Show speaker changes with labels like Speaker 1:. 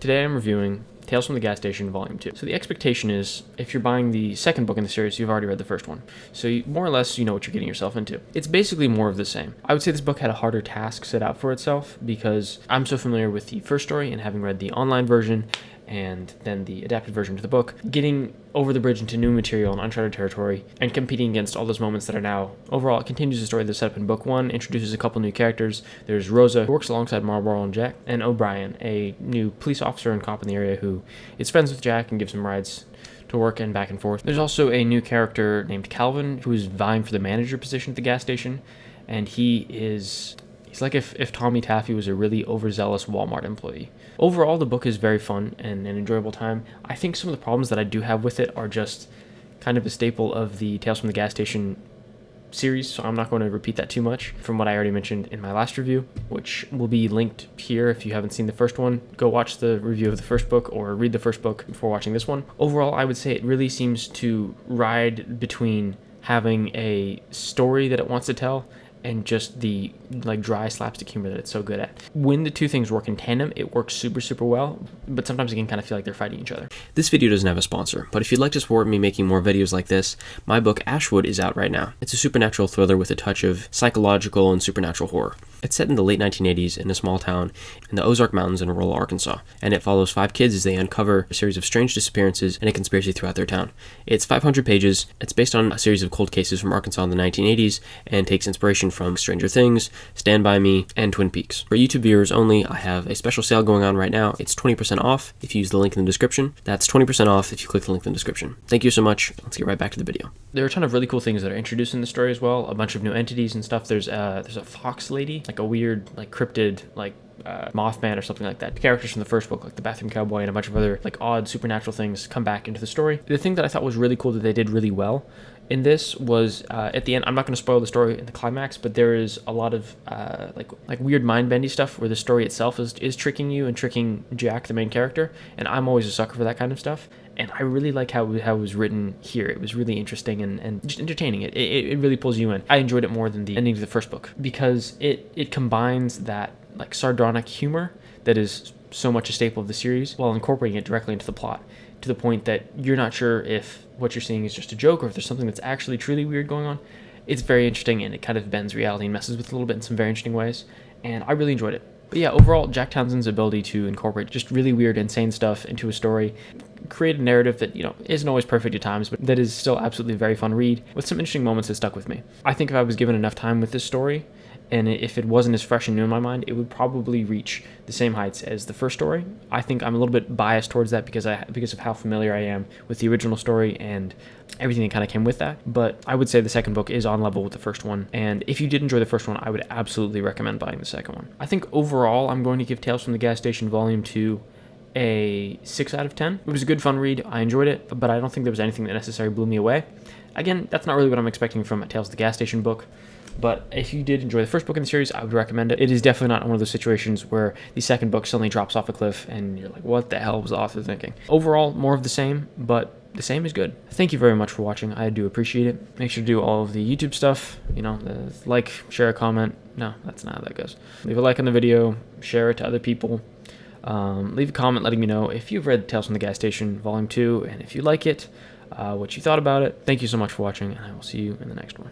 Speaker 1: Today I'm reviewing Tales from the Gas Station Volume 2. So the expectation is, if you're buying the second book in the series, you've already read the first one. So more or less, you know what you're getting yourself into. It's basically more of the same. I would say this book had a harder task set out for itself because I'm so familiar with the first story and having read the online version and then the adapted version to the book, getting over the bridge into new material and uncharted territory and competing against all those moments that are now, overall, it continues the story that's set up in book one, introduces a couple new characters. There's Rosa, who works alongside Marlborough and Jack, and O'Brien, a new police officer and cop in the area who is friends with Jack and gives him rides to work and back and forth. There's also a new character named Calvin, who is vying for the manager position at the gas station, and he's like if Tommy Taffy was a really overzealous Walmart employee. Overall, the book is very fun and an enjoyable time. I think some of the problems that I do have with it are just kind of a staple of the Tales from the Gas Station series, so I'm not going to repeat that too much from what I already mentioned in my last review, which will be linked here if you haven't seen the first one. Go watch the review of the first book or read the first book before watching this one. Overall, I would say it really seems to ride between having a story that it wants to tell and just the dry slapstick humor that it's so good at. When the two things work in tandem, it works super, super well, but sometimes it can kind of feel like they're fighting each other.
Speaker 2: This video doesn't have a sponsor, but if you'd like to support me making more videos like this, my book Ashwood is out right now. It's a supernatural thriller with a touch of psychological and supernatural horror. It's set in the late 1980s in a small town in the Ozark Mountains in rural Arkansas, and it follows 5 kids as they uncover a series of strange disappearances and a conspiracy throughout their town. It's 500 pages, it's based on a series of cold cases from Arkansas in the 1980s, and takes inspiration from Stranger Things, Stand By Me, and Twin Peaks. For YouTube viewers only, I have a special sale going on right now. It's 20% off if you use the link in the description. That's 20% off if you click the link in the description. Thank you so much. Let's get right back to the video.
Speaker 1: There are a ton of really cool things that are introduced in the story as well. A bunch of new entities and stuff. There's a fox lady, like a weird, cryptid, Mothman or something like that. Characters from the first book, like the bathroom cowboy and a bunch of other odd supernatural things come back into the story. The thing that I thought was really cool that they did really well in this was at the end, I'm not going to spoil the story in the climax, but there is a lot of weird mind-bendy stuff where the story itself is tricking you and tricking Jack, the main character, and I'm always a sucker for that kind of stuff. And I really like how it was written here. It was really interesting and just entertaining. It really pulls you in. I enjoyed it more than the ending of the first book because it combines that sardonic humor that is so much a staple of the series while incorporating it directly into the plot, to the point that you're not sure if what you're seeing is just a joke or if there's something that's actually truly weird going on. It's very interesting, and it kind of bends reality and messes with it a little bit in some very interesting ways, and I really enjoyed it. But yeah, overall, Jack Townsend's ability to incorporate just really weird, insane stuff into a story, create a narrative that, isn't always perfect at times, but that is still absolutely a very fun read with some interesting moments that stuck with me. I think if I was given enough time with this story, and if it wasn't as fresh and new in my mind, it would probably reach the same heights as the first story. I think I'm a little bit biased towards that because of how familiar I am with the original story and everything that kind of came with that. But I would say the second book is on level with the first one. And if you did enjoy the first one, I would absolutely recommend buying the second one. I think overall, I'm going to give Tales from the Gas Station Volume 2 a 6 out of 10. It was a good, fun read. I enjoyed it, but I don't think there was anything that necessarily blew me away. Again, that's not really what I'm expecting from a Tales of the Gas Station book. But if you did enjoy the first book in the series, I would recommend it. It is definitely not one of those situations where the second book suddenly drops off a cliff and you're like, what the hell was the author thinking? Overall, more of the same, but the same is good. Thank you very much for watching. I do appreciate it. Make sure to do all of the YouTube stuff, the like, share, comment. No, that's not how that goes. Leave a like on the video, share it to other people. Leave a comment letting me know if you've read Tales from the Gas Station Volume 2 and if you like it, what you thought about it. Thank you so much for watching, and I will see you in the next one.